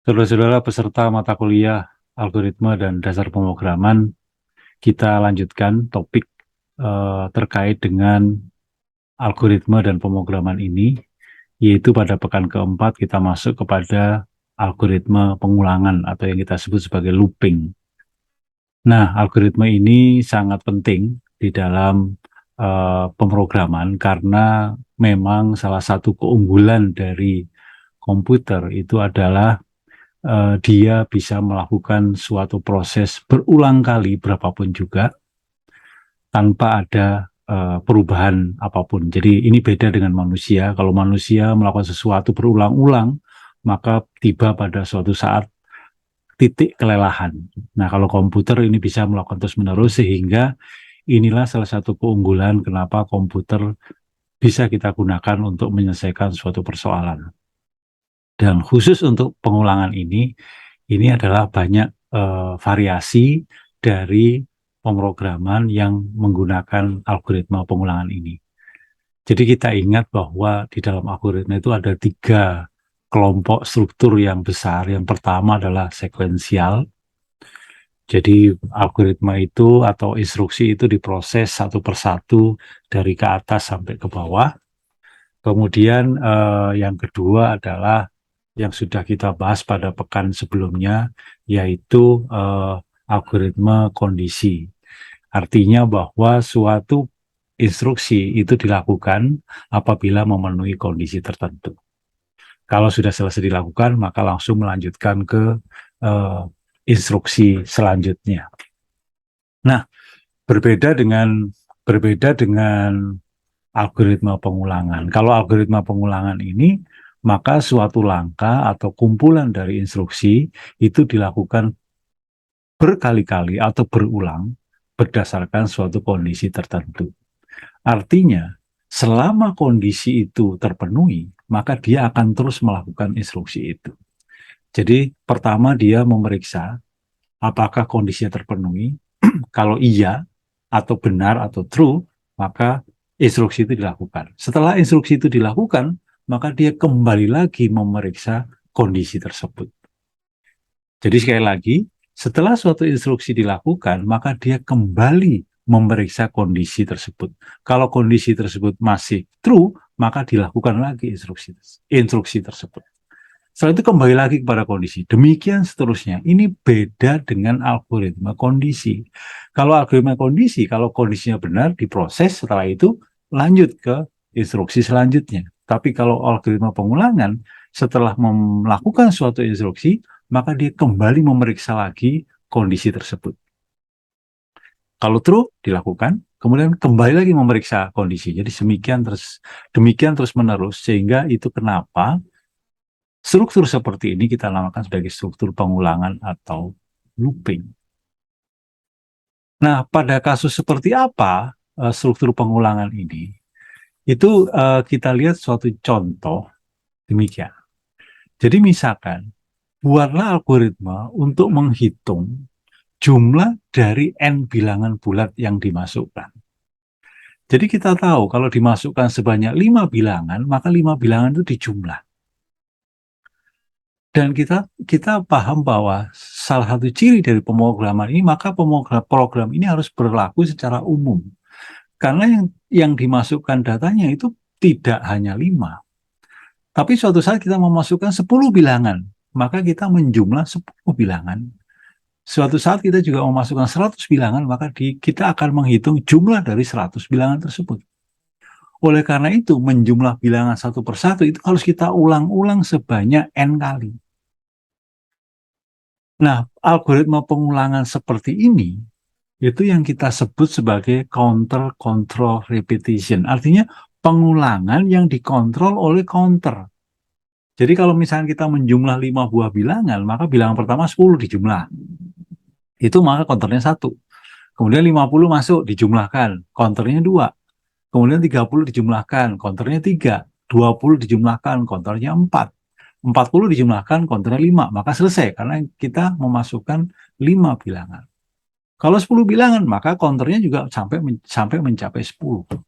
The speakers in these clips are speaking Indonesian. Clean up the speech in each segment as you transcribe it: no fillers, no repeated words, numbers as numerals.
Saudara-saudara peserta mata kuliah algoritma dan dasar pemrograman, kita lanjutkan topik terkait dengan algoritma dan pemrograman ini, yaitu pada pekan keempat kita masuk kepada algoritma pengulangan atau yang kita sebut sebagai looping. Nah, algoritma ini sangat penting di dalam pemrograman karena memang salah satu keunggulan dari komputer itu adalah dia bisa melakukan suatu proses berulang kali berapapun juga tanpa ada perubahan apapun. Jadi ini beda dengan manusia. Kalau manusia melakukan sesuatu berulang-ulang, maka tiba pada suatu saat titik kelelahan. Nah, kalau komputer ini bisa melakukan terus-menerus sehingga inilah salah satu keunggulan kenapa komputer bisa kita gunakan untuk menyelesaikan suatu persoalan. Dan khusus untuk pengulangan ini adalah banyak variasi dari pemrograman yang menggunakan algoritma pengulangan ini. Jadi kita ingat bahwa di dalam algoritma itu ada 3 kelompok struktur yang besar. Yang pertama adalah sekuensial. Jadi algoritma itu atau instruksi itu diproses satu persatu dari ke atas sampai ke bawah. Kemudian yang kedua adalah yang sudah kita bahas pada pekan sebelumnya, yaitu algoritma kondisi. Artinya bahwa suatu instruksi itu dilakukan apabila memenuhi kondisi tertentu. Kalau sudah selesai dilakukan, maka langsung melanjutkan ke uh, instruksi selanjutnya. Nah, berbeda dengan algoritma pengulangan. Kalau algoritma pengulangan ini, maka suatu langkah atau kumpulan dari instruksi itu dilakukan berkali-kali atau berulang berdasarkan suatu kondisi tertentu. Artinya, selama kondisi itu terpenuhi, maka dia akan terus melakukan instruksi itu. Jadi, pertama dia memeriksa apakah kondisinya terpenuhi. Kalau iya, atau benar, atau true, maka instruksi itu dilakukan. Setelah instruksi itu dilakukan, maka dia kembali lagi memeriksa kondisi tersebut. Jadi sekali lagi, setelah suatu instruksi dilakukan, maka dia kembali memeriksa kondisi tersebut. Kalau kondisi tersebut masih true, maka dilakukan lagi instruksi tersebut. Setelah itu kembali lagi kepada kondisi. Demikian seterusnya. Ini beda dengan algoritma kondisi. Kalau algoritma kondisi, kalau kondisinya benar, diproses, setelah itu lanjut ke instruksi selanjutnya. Tapi kalau algoritma pengulangan, setelah melakukan suatu instruksi, maka dia kembali memeriksa lagi kondisi tersebut. Kalau true, dilakukan, kemudian kembali lagi memeriksa kondisi. Jadi demikian terus menerus, sehingga itu kenapa struktur seperti ini kita namakan sebagai struktur pengulangan atau looping. Nah, pada kasus seperti apa struktur pengulangan ini? Itu kita lihat suatu contoh demikian. Jadi misalkan, buatlah algoritma untuk menghitung jumlah dari n bilangan bulat yang dimasukkan. Jadi kita tahu kalau dimasukkan sebanyak 5 bilangan, maka 5 bilangan itu dijumlah. Dan kita paham bahwa salah satu ciri dari pemrograman ini, maka program ini harus berlaku secara umum. Karena yang dimasukkan datanya itu tidak hanya 5. Tapi suatu saat kita memasukkan 10 bilangan, maka kita menjumlah 10 bilangan. Suatu saat kita juga memasukkan 100 bilangan, maka kita akan menghitung jumlah dari 100 bilangan tersebut. Oleh karena itu, menjumlah bilangan satu persatu itu harus kita ulang-ulang sebanyak n kali. Nah, algoritma pengulangan seperti ini, itu yang kita sebut sebagai counter control repetition. Artinya pengulangan yang dikontrol oleh counter. Jadi kalau misalnya kita menjumlah 5 buah bilangan, maka bilangan pertama 10 dijumlah. Itu maka counternya 1. Kemudian 50 masuk, dijumlahkan, counternya 2. Kemudian 30 dijumlahkan, counternya 3. 20 dijumlahkan, counternya 4. 40 dijumlahkan, counternya 5. Maka selesai, karena kita memasukkan 5 bilangan. Kalau 10 bilangan, maka counternya juga sampai mencapai 10.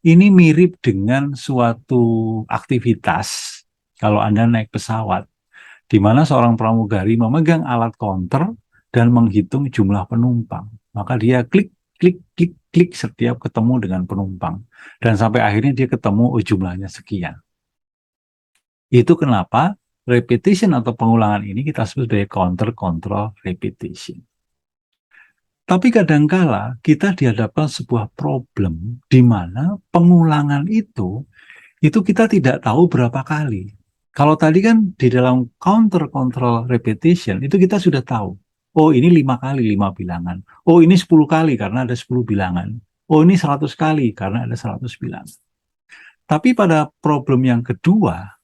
Ini mirip dengan suatu aktivitas kalau Anda naik pesawat. di mana seorang pramugari memegang alat counter dan menghitung jumlah penumpang. Maka dia klik, klik, klik, klik setiap ketemu dengan penumpang. Dan sampai akhirnya dia ketemu jumlahnya sekian. Itu kenapa repetition atau pengulangan ini kita sebut sebagai counter control repetition. Tapi kadangkala kita dihadapkan sebuah problem di mana pengulangan itu kita tidak tahu berapa kali. Kalau tadi kan di dalam counter control repetition itu kita sudah tahu. Oh ini 5 kali 5 bilangan. Oh ini 10 kali karena ada 10 bilangan. Oh ini 100 kali karena ada 100 bilangan. Tapi pada problem yang kedua,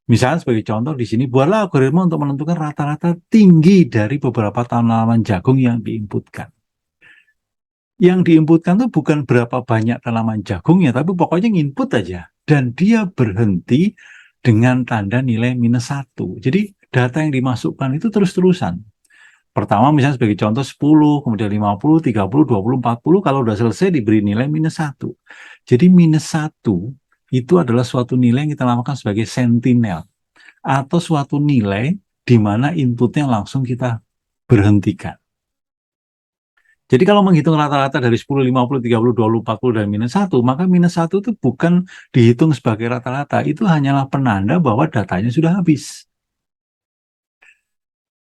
misalnya sebagai contoh di sini, buatlah algoritma untuk menentukan rata-rata tinggi dari beberapa tanaman jagung yang diinputkan. Yang diinputkan itu bukan berapa banyak tanaman jagungnya, tapi pokoknya input aja. Dan dia berhenti dengan tanda nilai -1. Jadi data yang dimasukkan itu terus-terusan. Pertama misalnya sebagai contoh 10, kemudian 50, 30, 20, 40, kalau udah selesai diberi nilai -1. Jadi -1 itu adalah suatu nilai yang kita namakan sebagai sentinel. Atau suatu nilai di mana inputnya langsung kita berhentikan. Jadi kalau menghitung rata-rata dari 10, 50, 30, 20, 40, dan -1, maka -1 itu bukan dihitung sebagai rata-rata, itu hanyalah penanda bahwa datanya sudah habis.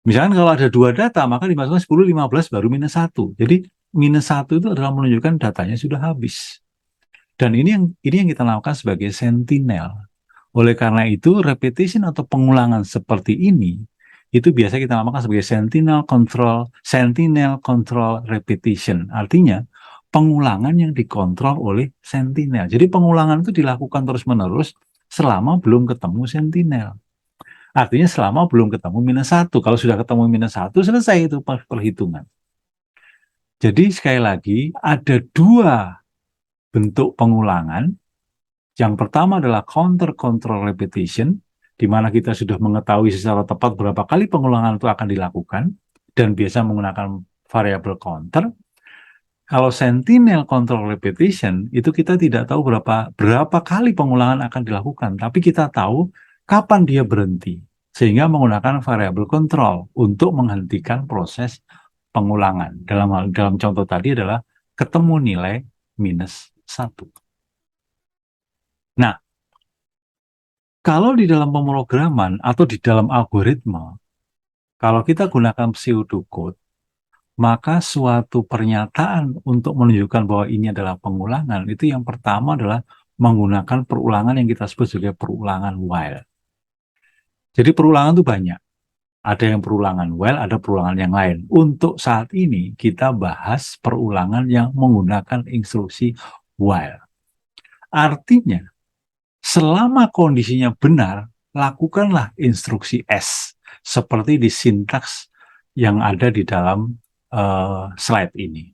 Misalkan kalau ada 2 data, maka dimasukkan 10, 15, baru -1. Jadi -1 itu adalah menunjukkan datanya sudah habis. Dan ini yang kita lakukan sebagai sentinel. Oleh karena itu, repetition atau pengulangan seperti ini itu biasa kita namakan sebagai sentinel control repetition. Artinya pengulangan yang dikontrol oleh sentinel. Jadi pengulangan itu dilakukan terus-menerus selama belum ketemu sentinel. Artinya selama belum ketemu -1. Kalau sudah ketemu -1, selesai itu perhitungan. Jadi sekali lagi ada 2 bentuk pengulangan. Yang pertama adalah counter control repetition, di mana kita sudah mengetahui secara tepat berapa kali pengulangan itu akan dilakukan, dan biasa menggunakan variabel counter. Kalau sentinel control repetition, itu kita tidak tahu berapa kali pengulangan akan dilakukan, tapi kita tahu kapan dia berhenti, sehingga menggunakan variabel control untuk menghentikan proses pengulangan. Dalam contoh tadi adalah ketemu nilai -1. Nah, kalau di dalam pemrograman atau di dalam algoritma, kalau kita gunakan pseudocode, maka suatu pernyataan untuk menunjukkan bahwa ini adalah pengulangan, itu yang pertama adalah menggunakan perulangan yang kita sebut sebagai perulangan while. Jadi perulangan itu banyak. Ada yang perulangan while, ada perulangan yang lain. Untuk saat ini, kita bahas perulangan yang menggunakan instruksi while. Artinya, selama kondisinya benar, lakukanlah instruksi S, seperti di sintaks yang ada di dalam slide ini.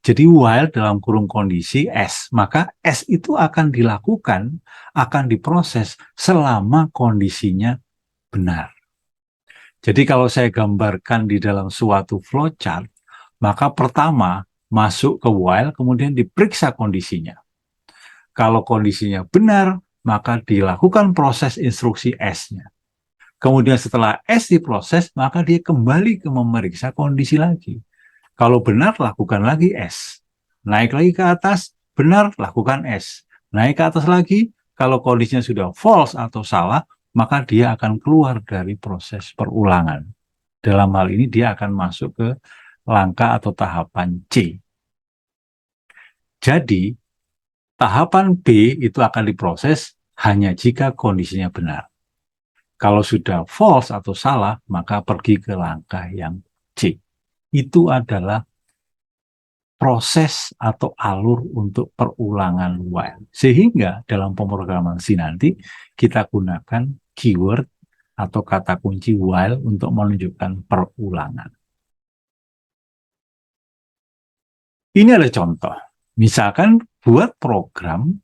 Jadi while dalam kurung kondisi S, maka S itu akan dilakukan, akan diproses selama kondisinya benar. Jadi kalau saya gambarkan di dalam suatu flowchart, maka pertama masuk ke while, kemudian diperiksa kondisinya. Kalau kondisinya benar, maka dilakukan proses instruksi S-nya. Kemudian setelah S diproses, maka dia kembali ke memeriksa kondisi lagi. Kalau benar, lakukan lagi S. Naik lagi ke atas, benar, lakukan S. Naik ke atas lagi, kalau kondisinya sudah false atau salah, maka dia akan keluar dari proses perulangan. Dalam hal ini, dia akan masuk ke langkah atau tahapan C. Jadi, tahapan B itu akan diproses hanya jika kondisinya benar. Kalau sudah false atau salah, maka pergi ke langkah yang C. Itu adalah proses atau alur untuk perulangan while. Sehingga dalam pemrograman C nanti kita gunakan keyword atau kata kunci while untuk menunjukkan perulangan. Ini ada contoh. Misalkan buat program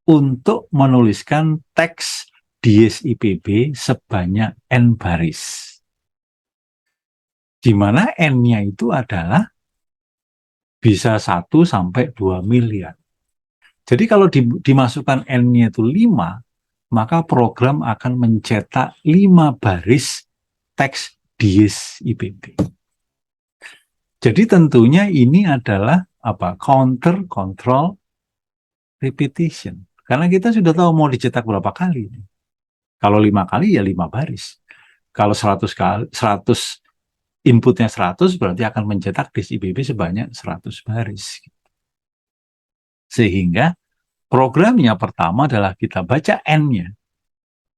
untuk menuliskan teks DSIPB sebanyak N baris. Di mana N-nya itu adalah bisa 1 sampai 2 miliar. Jadi kalau dimasukkan N-nya itu 5, maka program akan mencetak 5 baris teks dies IPB. Jadi tentunya ini adalah counter control repetition. Karena kita sudah tahu mau dicetak berapa kali. Kalau 5 kali ya 5 baris. Kalau 100 kali 100 inputnya 100 berarti akan mencetak disk IPB sebanyak 100 baris. Sehingga programnya pertama adalah kita baca N-nya.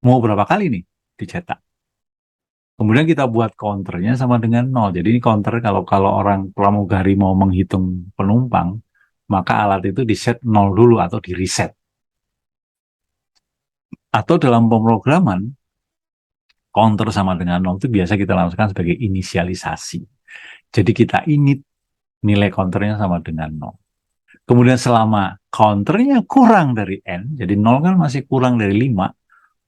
Mau berapa kali nih dicetak. Kemudian kita buat counternya sama dengan 0. Jadi ini counter kalau orang pramugari mau menghitung penumpang, maka alat itu di-set 0 dulu atau di-reset. Atau dalam pemrograman, counter sama dengan 0 itu biasa kita lakukan sebagai inisialisasi. Jadi kita init nilai counternya sama dengan 0. Kemudian selama counternya kurang dari N, jadi 0 kan masih kurang dari 5,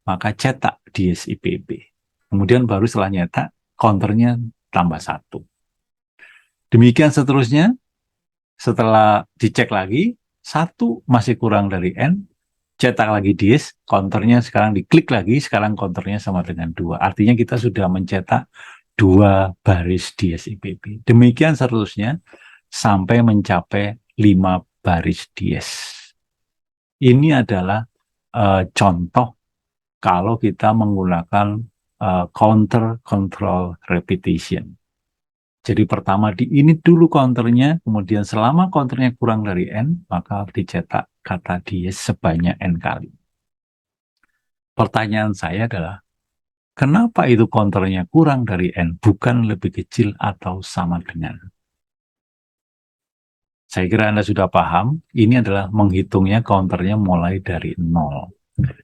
maka cetak dies IPB. Kemudian baru setelah nyetak, counternya tambah 1. Demikian seterusnya, setelah dicek lagi, 1 masih kurang dari N, cetak lagi dies, counternya sekarang diklik lagi, sekarang counternya sama dengan 2. Artinya kita sudah mencetak 2 baris dies IPB. Demikian seterusnya, sampai mencapai 5 baris dies. Ini adalah contoh kalau kita menggunakan counter control repetition. Jadi pertama di-init dulu counternya, kemudian selama counternya kurang dari N, maka dicetak kata dies sebanyak N kali. Pertanyaan saya adalah, kenapa itu counternya kurang dari N, bukan lebih kecil atau sama dengan? Saya kira Anda sudah paham, ini adalah menghitungnya counternya mulai dari 0.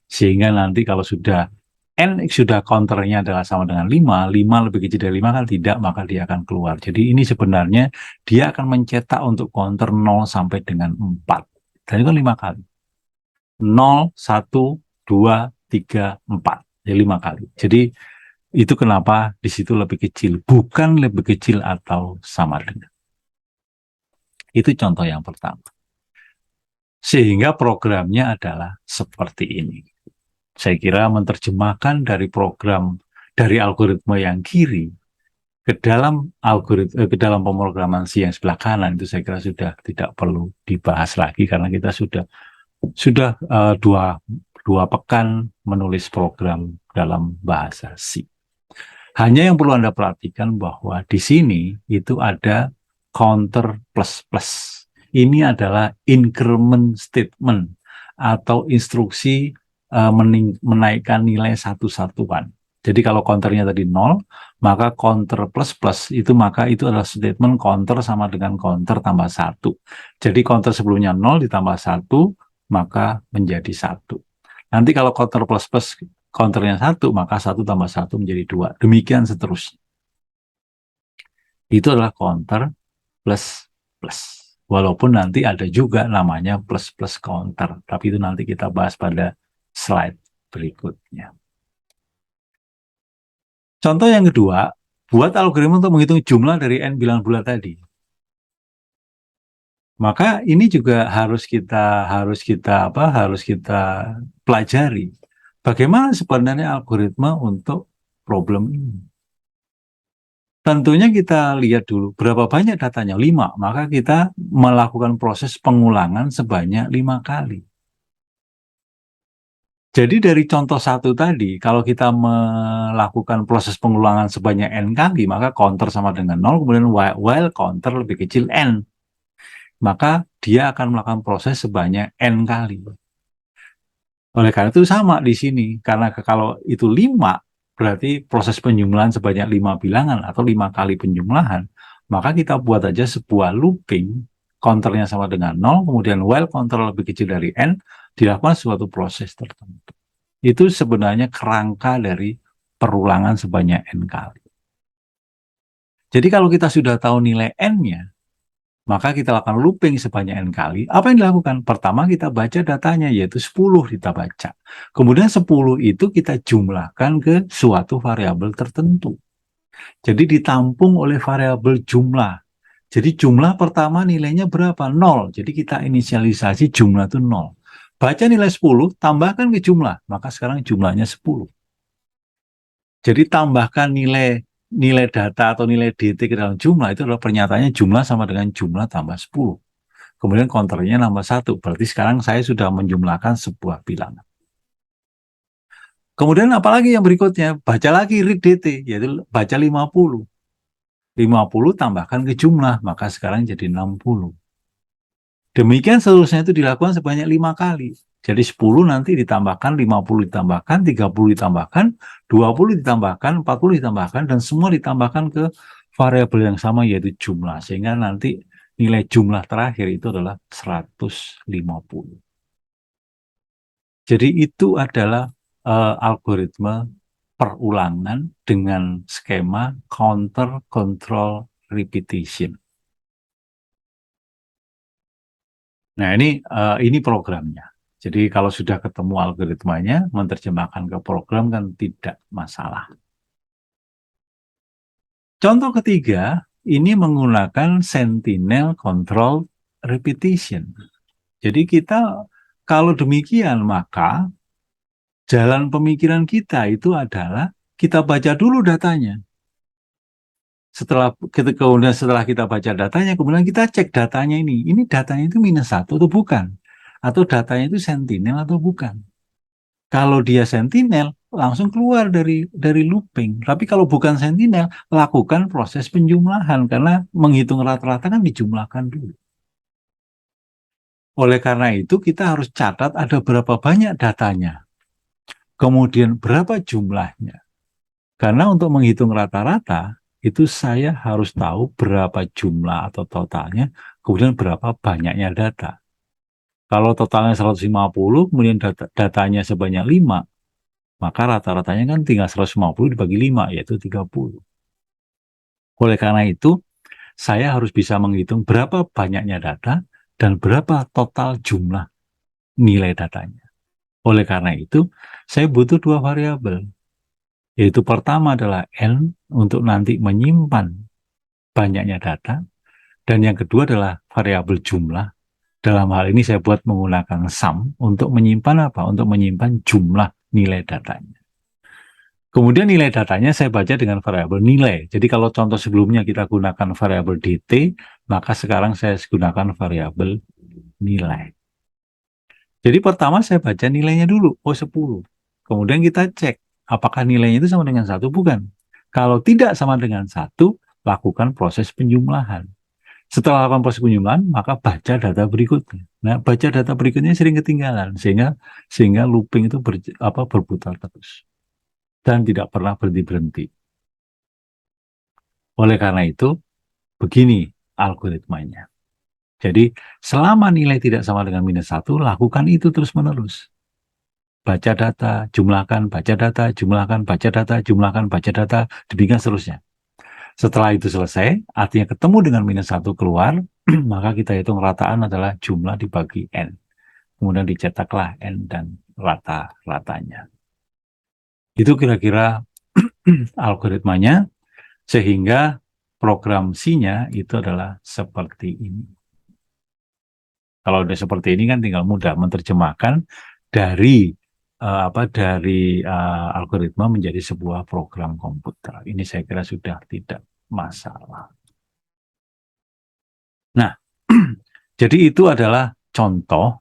Sehingga nanti kalau sudah N sudah counternya adalah sama dengan 5, 5 lebih kecil dari 5 kan tidak, maka dia akan keluar. Jadi ini sebenarnya dia akan mencetak untuk counter 0 sampai dengan 4. Dan itu 5 kali. 0, 1, 2, 3, 4. Jadi 5 kali. Jadi itu kenapa di situ lebih kecil. Bukan lebih kecil atau sama dengan. Itu contoh yang pertama. Sehingga programnya adalah seperti ini. Saya kira menerjemahkan dari program, dari algoritma yang kiri ke dalam ke dalam pemrograman C yang sebelah kanan itu saya kira sudah tidak perlu dibahas lagi karena kita sudah dua pekan menulis program dalam bahasa C. Hanya yang perlu Anda perhatikan bahwa di sini itu ada counter plus plus. Ini adalah increment statement atau instruksi menaikkan nilai satu-satuan. Jadi kalau counternya tadi 0, maka counter plus plus itu adalah statement counter sama dengan counter tambah 1. Jadi counter sebelumnya 0 ditambah 1, maka menjadi 1. Nanti kalau counter plus plus counternya 1, maka 1 tambah 1 menjadi 2. Demikian seterusnya. Itu adalah counter plus plus. Walaupun nanti ada juga namanya plus plus counter. Tapi itu nanti kita bahas pada slide berikutnya. Contoh yang kedua, buat algoritma untuk menghitung jumlah dari n bilangan bulat tadi. Maka ini juga harus kita pelajari. Bagaimana sebenarnya algoritma untuk problem ini? Tentunya kita lihat dulu berapa banyak datanya, 5. Maka kita melakukan proses pengulangan sebanyak 5 kali. Jadi dari contoh 1 tadi, kalau kita melakukan proses pengulangan sebanyak n kali, maka counter sama dengan 0, kemudian while counter lebih kecil n. Maka dia akan melakukan proses sebanyak n kali. Oleh karena itu sama di sini, karena kalau itu 5, berarti proses penjumlahan sebanyak 5 bilangan atau 5 kali penjumlahan, maka kita buat aja sebuah looping, counternya sama dengan 0, kemudian while counter lebih kecil dari n, dilakukan suatu proses tertentu. Itu sebenarnya kerangka dari perulangan sebanyak n kali. Jadi kalau kita sudah tahu nilai n-nya, maka kita lakukan looping sebanyak n kali. Apa yang dilakukan? Pertama kita baca datanya, yaitu 10 kita baca. Kemudian 10 itu kita jumlahkan ke suatu variabel tertentu. Jadi ditampung oleh variabel jumlah. Jadi jumlah pertama nilainya berapa? 0. Jadi kita inisialisasi jumlah itu 0. Baca nilai 10, tambahkan ke jumlah. Maka sekarang jumlahnya 10. Jadi tambahkan nilai data atau nilai DT ke dalam jumlah itu adalah pernyataannya jumlah sama dengan jumlah tambah 10. Kemudian counternya nambah 1. Berarti sekarang saya sudah menjumlahkan sebuah bilangan. Kemudian apalagi yang berikutnya? Baca lagi read DT, yaitu baca 50. 50 tambahkan ke jumlah, maka sekarang jadi 60. Demikian seterusnya itu dilakukan sebanyak 5 kali. Jadi 10 nanti ditambahkan, 50 ditambahkan, 30 ditambahkan, 20 ditambahkan, 40 ditambahkan, dan semua ditambahkan ke variabel yang sama yaitu jumlah. Sehingga nanti nilai jumlah terakhir itu adalah 150. Jadi itu adalah algoritma perulangan dengan skema counter control repetition. Nah, ini programnya. Jadi kalau sudah ketemu algoritmanya, menerjemahkan ke program kan tidak masalah. Contoh ketiga, ini menggunakan Sentinel Control Repetition. Jadi kita kalau demikian, maka jalan pemikiran kita itu adalah kita baca dulu datanya. Setelah kita baca datanya, kemudian kita cek datanya ini datanya itu -1 atau bukan, atau datanya itu sentinel atau bukan. Kalau dia sentinel, langsung keluar dari looping. Tapi kalau bukan sentinel, lakukan proses penjumlahan karena menghitung rata-rata kan dijumlahkan dulu. Oleh karena itu kita harus catat ada berapa banyak datanya, kemudian berapa jumlahnya. Karena untuk menghitung rata-rata, itu saya harus tahu berapa jumlah atau totalnya, kemudian berapa banyaknya data. Kalau totalnya 150, kemudian datanya sebanyak 5, maka rata-ratanya kan tinggal 150 dibagi 5, yaitu 30. Oleh karena itu, saya harus bisa menghitung berapa banyaknya data dan berapa total jumlah nilai datanya. Oleh karena itu, saya butuh 2 variabel. Yaitu pertama adalah N untuk nanti menyimpan banyaknya data, dan yang kedua adalah variabel jumlah. Dalam hal ini saya buat menggunakan sum untuk menyimpan apa? Untuk menyimpan jumlah nilai datanya. Kemudian nilai datanya saya baca dengan variabel nilai. Jadi kalau contoh sebelumnya kita gunakan variabel DT, maka sekarang saya gunakan variabel nilai. Jadi pertama saya baca nilainya dulu, 10. Kemudian kita cek, apakah nilainya itu sama dengan 1? Bukan. Kalau tidak sama dengan 1, lakukan proses penjumlahan. Setelah lakukan proses penjumlahan, maka baca data berikutnya. Nah, baca data berikutnya sering ketinggalan, sehingga looping itu berputar terus. Dan tidak pernah berhenti-berhenti. Oleh karena itu, begini algoritmanya. Jadi, selama nilai tidak sama dengan -1, lakukan itu terus-menerus. Baca data, jumlahkan, baca data, jumlahkan, baca data, jumlahkan, baca data, demikian seterusnya. Setelah itu selesai, artinya ketemu dengan -1 keluar, maka kita hitung rataan adalah jumlah dibagi N. Kemudian dicetaklah N dan rata-ratanya. Itu kira-kira algoritmanya, sehingga program C-nya itu adalah seperti ini. Kalau udah seperti ini kan tinggal mudah menerjemahkan dari algoritma menjadi sebuah program komputer. Ini saya kira sudah tidak masalah. Nah, jadi itu adalah contoh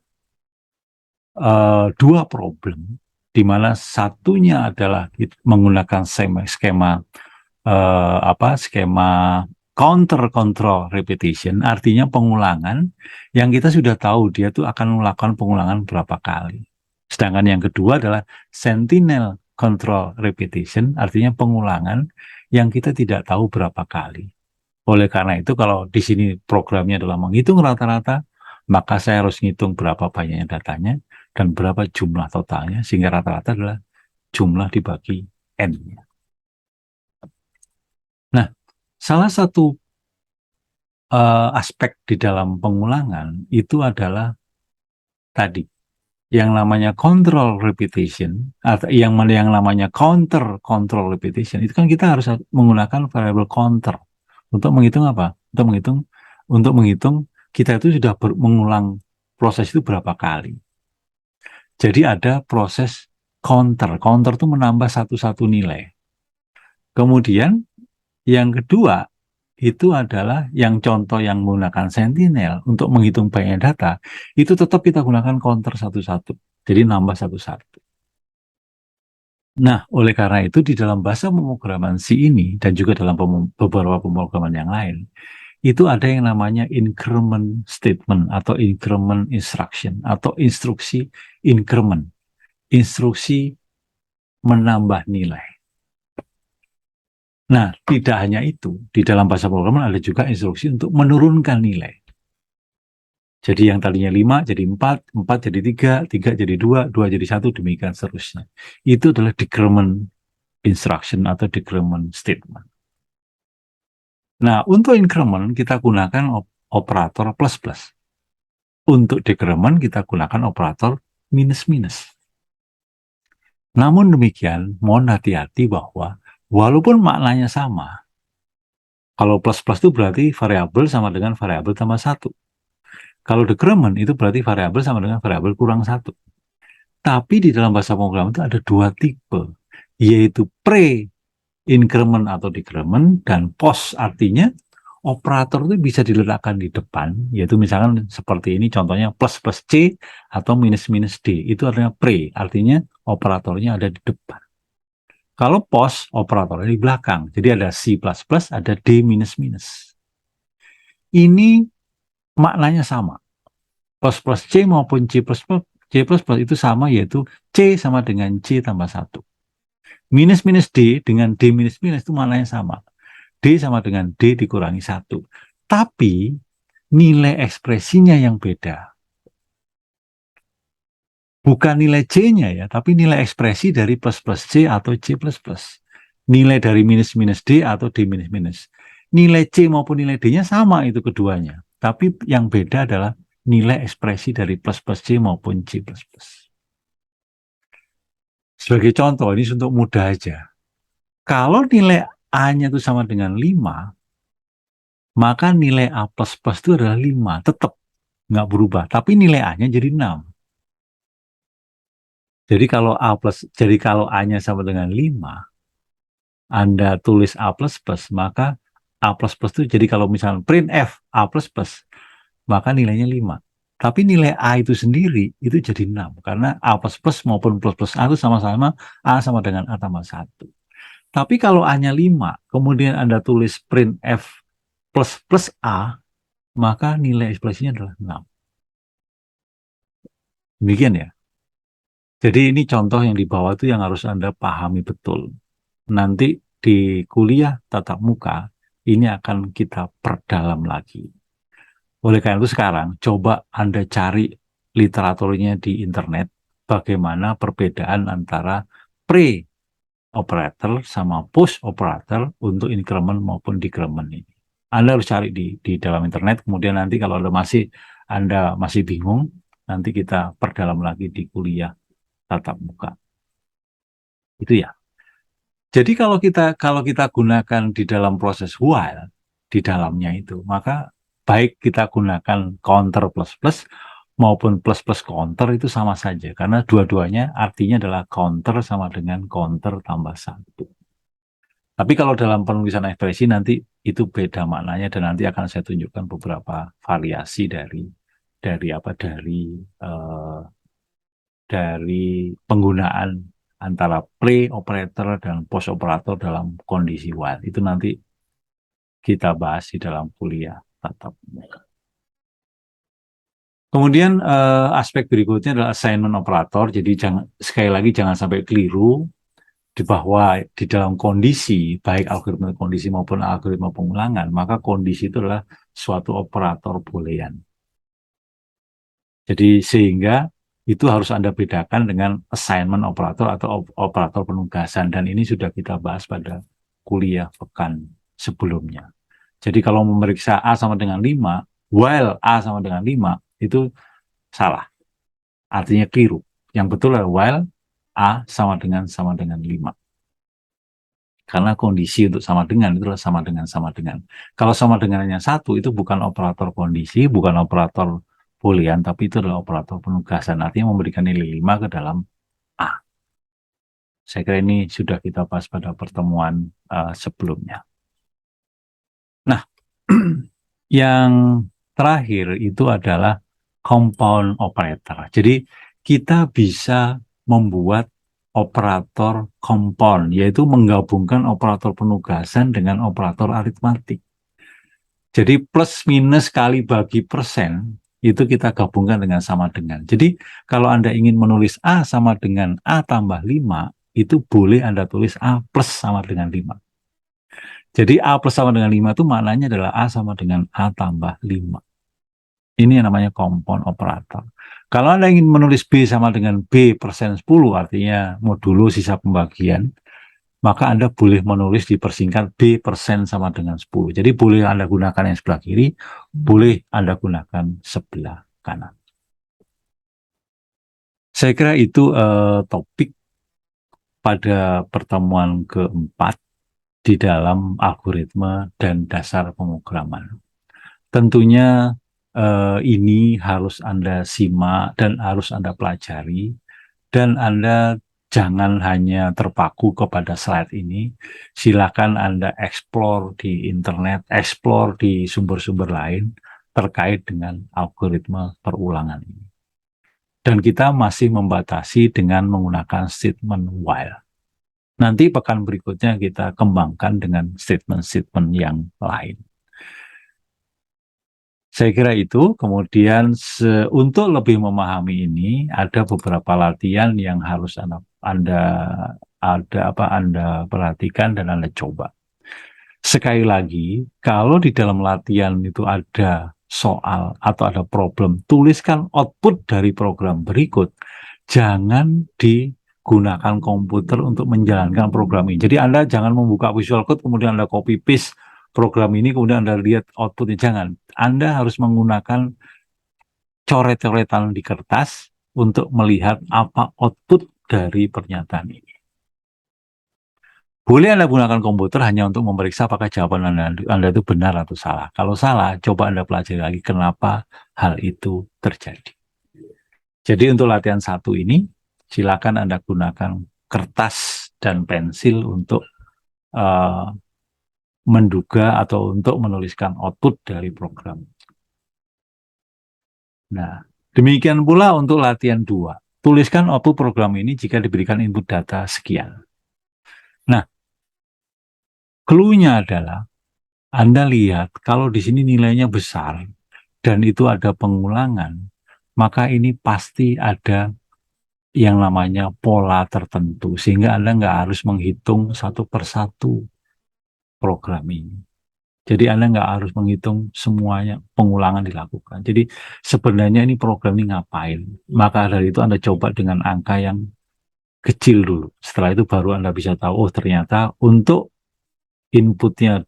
dua problem, di mana satunya adalah menggunakan skema counter control repetition, artinya pengulangan yang kita sudah tahu dia tuh akan melakukan pengulangan berapa kali. Sedangkan yang kedua adalah sentinel control repetition, artinya pengulangan yang kita tidak tahu berapa kali. Oleh karena itu, kalau di sini programnya adalah menghitung rata-rata, maka saya harus menghitung berapa banyaknya datanya dan berapa jumlah totalnya, sehingga rata-rata adalah jumlah dibagi N-nya. Nah, salah satu aspek di dalam pengulangan itu adalah tadi yang namanya control repetition, atau yang namanya counter control repetition, itu kan kita harus menggunakan variabel counter untuk menghitung apa? Untuk menghitung kita itu sudah mengulang proses itu berapa kali. Jadi ada proses counter. Counter itu menambah satu-satu nilai. Kemudian yang kedua itu adalah yang contoh yang menggunakan Sentinel untuk menghitung banyak data, itu tetap kita gunakan counter satu-satu. Jadi nambah satu-satu. Nah, oleh karena itu di dalam bahasa pemrograman C ini dan juga dalam beberapa pemrograman yang lain, itu ada yang namanya increment statement atau increment instruction atau instruksi increment, instruksi menambah nilai. Nah, tidak hanya itu, di dalam bahasa pemrograman ada juga instruksi untuk menurunkan nilai. Jadi yang tadinya 5 jadi 4, 4 jadi 3, 3 jadi 2, 2 jadi 1, demikian seterusnya. Itu adalah decrement instruction atau decrement statement. Nah, untuk increment kita gunakan operator plus-plus. Untuk decrement kita gunakan operator minus-minus. Namun demikian, mohon hati-hati bahwa walaupun maknanya sama, kalau plus-plus itu berarti variabel sama dengan variabel tambah 1. Kalau decrement itu berarti variabel sama dengan variabel kurang 1. Tapi di dalam bahasa pemrograman itu ada dua tipe, yaitu pre-increment atau decrement dan post, artinya operator itu bisa diletakkan di depan, yaitu misalkan seperti ini contohnya plus plus C atau minus minus D, itu artinya pre, artinya operatornya ada di depan. Kalau post, operatornya di belakang, jadi ada C++, ada D minus minus. Ini maknanya sama, plus plus C maupun C plus plus, itu sama, yaitu C sama dengan C tambah 1. Minus minus D dengan D minus minus itu maknanya sama. D sama dengan D dikurangi 1. Tapi nilai ekspresinya yang beda. Bukan nilai C-nya ya, tapi nilai ekspresi dari plus plus C atau C plus plus. Nilai dari minus minus D atau D minus minus. Nilai C maupun nilai D-nya sama itu keduanya. Tapi yang beda adalah nilai ekspresi dari plus plus C maupun C plus plus. Sebagai contoh, ini untuk mudah aja. Kalau nilai A-nya itu sama dengan 5, maka nilai A++ itu adalah 5, tetap nggak berubah, tapi nilai A-nya jadi 6. Jadi kalau A-nya sama dengan 5, Anda tulis A++, maka A++ itu jadi kalau misalnya print F A++, maka nilainya 5. Tapi nilai A itu sendiri itu jadi 6, karena A++ maupun plus plus A itu sama-sama A sama dengan A tambah 1. Tapi kalau A-nya 5, kemudian Anda tulis print F plus plus A, maka nilai ekspresinya adalah 6. Demikian ya. Jadi ini contoh yang di bawah itu yang harus Anda pahami betul. Nanti di kuliah tatap muka, ini akan kita perdalam lagi. Oleh karena itu sekarang, coba Anda cari literaturnya di internet, bagaimana perbedaan antara pre-operator sama post-operator untuk increment maupun decrement ini. Anda harus cari di dalam internet, kemudian nanti kalau Anda masih bingung, nanti kita perdalam lagi di kuliah tatap muka. Itu ya. Jadi kalau kita gunakan di dalam proses while di dalamnya itu, maka baik kita gunakan counter plus plus maupun plus plus counter itu sama saja, karena dua-duanya artinya adalah counter sama dengan counter tambah 1. Tapi kalau dalam penulisan ekspresi nanti itu beda maknanya, dan nanti akan saya tunjukkan beberapa variasi eh, dari penggunaan antara pre-operator dan post-operator dalam kondisi while. Itu nanti kita bahas di dalam kuliah tatap muka. Kemudian aspek berikutnya adalah assignment operator. Jadi sekali lagi jangan sampai keliru bahwa di dalam kondisi, baik algoritma kondisi maupun algoritma pengulangan, maka kondisi itu adalah suatu operator boolean. Jadi sehingga itu harus Anda bedakan dengan assignment operator atau operator penugasan, dan ini sudah kita bahas pada kuliah pekan sebelumnya. Jadi kalau memeriksa A sama dengan 5, while A sama dengan 5, itu salah. Artinya keliru. Yang betul adalah while A sama dengan 5. Karena kondisi untuk sama dengan itu adalah sama dengan sama dengan. Kalau sama dengannya 1, itu bukan operator kondisi, bukan operator boolean, tapi itu adalah operator penugasan. Artinya memberikan nilai 5 ke dalam A. Saya kira ini sudah kita bahas pada pertemuan sebelumnya. Nah, yang terakhir itu adalah compound operator. Jadi kita bisa membuat operator compound, yaitu menggabungkan operator penugasan dengan operator aritmatik. Jadi plus minus kali bagi persen itu kita gabungkan dengan sama dengan. Jadi kalau Anda ingin menulis A sama dengan A tambah 5, itu boleh Anda tulis A plus sama dengan 5. Jadi A plus sama dengan 5 itu maknanya adalah A sama dengan A tambah 5. Ini yang namanya compound operator. Kalau Anda ingin menulis B sama dengan B persen 10, artinya modulo sisa pembagian, maka Anda boleh menulis dipersingkat B persen sama dengan 10. Jadi boleh Anda gunakan yang sebelah kiri, boleh Anda gunakan sebelah kanan. Saya kira itu topik pada pertemuan keempat di dalam algoritma dan dasar pemrograman. Tentunya ini harus Anda simak dan harus Anda pelajari, dan Anda jangan hanya terpaku kepada slide ini. Silakan Anda explore di internet, explore di sumber-sumber lain terkait dengan algoritma perulangan ini. Dan kita masih membatasi dengan menggunakan statement while. Nanti pekan berikutnya kita kembangkan dengan statement-statement yang lain. Saya kira itu. Kemudian untuk lebih memahami ini, ada beberapa latihan yang harus Anda perhatikan dan Anda coba. Sekali lagi, kalau di dalam latihan itu ada soal atau ada problem, tuliskan output dari program berikut. Jangan digunakan komputer untuk menjalankan program ini. Jadi Anda jangan membuka Visual Code, kemudian Anda copy paste program ini, kemudian Anda lihat outputnya. Jangan. Anda harus menggunakan coret-coretan di kertas untuk melihat apa output dari pernyataan ini. Boleh Anda gunakan komputer hanya untuk memeriksa apakah jawaban Anda itu benar atau salah. Kalau salah, coba Anda pelajari lagi kenapa hal itu terjadi. Jadi untuk latihan satu ini, silakan Anda gunakan kertas dan pensil untuk menduga atau untuk menuliskan output dari program. Nah, demikian pula untuk latihan 2. Tuliskan output program ini jika diberikan input data sekian. Nah, clue-nya adalah Anda lihat kalau di sini nilainya besar dan itu ada pengulangan, maka ini pasti ada yang namanya pola tertentu, sehingga Anda nggak harus menghitung satu persatu program ini. Jadi Anda nggak harus menghitung semuanya pengulangan dilakukan. Jadi sebenarnya ini program ini ngapain? Maka dari itu Anda coba dengan angka yang kecil dulu. Setelah itu baru Anda bisa tahu, oh ternyata untuk inputnya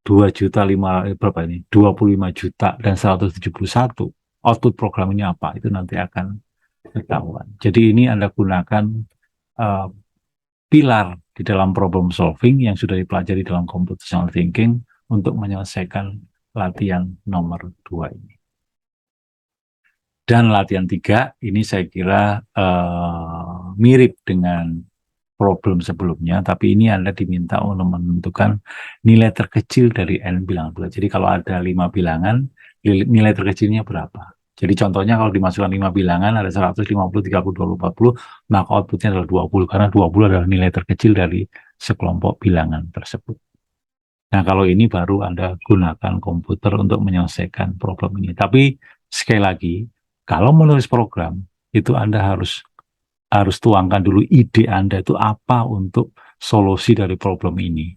2 juta 5 berapa ini? 25 juta dan 171. Output program ini apa? Itu nanti akan ketahuan. Jadi ini Anda gunakan uh, pilar di dalam problem solving yang sudah dipelajari dalam computational thinking untuk menyelesaikan latihan nomor 2 ini. Dan latihan 3 ini saya kira mirip dengan problem sebelumnya, tapi ini Anda diminta untuk menentukan nilai terkecil dari n bilangan bulat. Jadi kalau ada 5 bilangan, nilai terkecilnya berapa? Jadi contohnya kalau dimasukkan 5 bilangan, ada 150, 30, 20, 40, maka outputnya adalah 20, karena 20 adalah nilai terkecil dari sekelompok bilangan tersebut. Nah, kalau ini baru Anda gunakan komputer untuk menyelesaikan problem ini. Tapi sekali lagi, kalau menulis program, itu Anda harus tuangkan dulu ide Anda itu apa untuk solusi dari problem ini.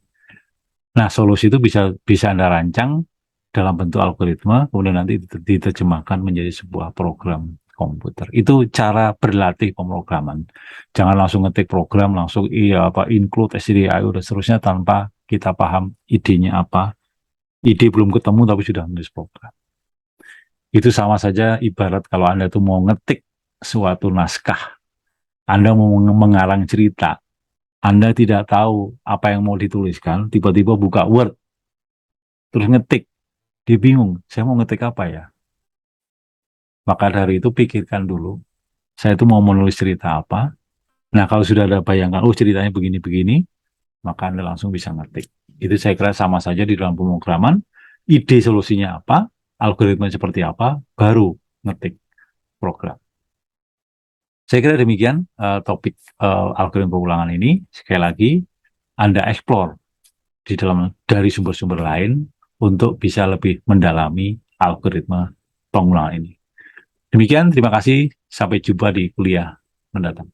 Nah, solusi itu bisa Anda rancang dalam bentuk algoritma, kemudian nanti diterjemahkan menjadi sebuah program komputer. Itu cara berlatih pemrograman. Jangan langsung ngetik program, langsung include stdio dan seterusnya tanpa kita paham idenya apa. Ide belum ketemu tapi sudah menulis program. Itu sama saja ibarat kalau Anda itu mau ngetik suatu naskah, Anda mau mengarang cerita, Anda tidak tahu apa yang mau dituliskan, tiba-tiba buka Word, terus ngetik, dia bingung, saya mau ngetik apa ya? Maka dari itu pikirkan dulu, saya itu mau menulis cerita apa, Nah, kalau sudah ada bayangan, oh ceritanya begini-begini, maka Anda langsung bisa ngetik. Itu saya kira sama saja di dalam pemrograman, ide solusinya apa, algoritma seperti apa, baru ngetik program. Saya kira demikian topik algoritma pengulangan ini. Sekali lagi, Anda explore di dalam dari sumber-sumber lain untuk bisa lebih mendalami algoritma pengulangan ini. Demikian, terima kasih. Sampai jumpa di kuliah mendatang.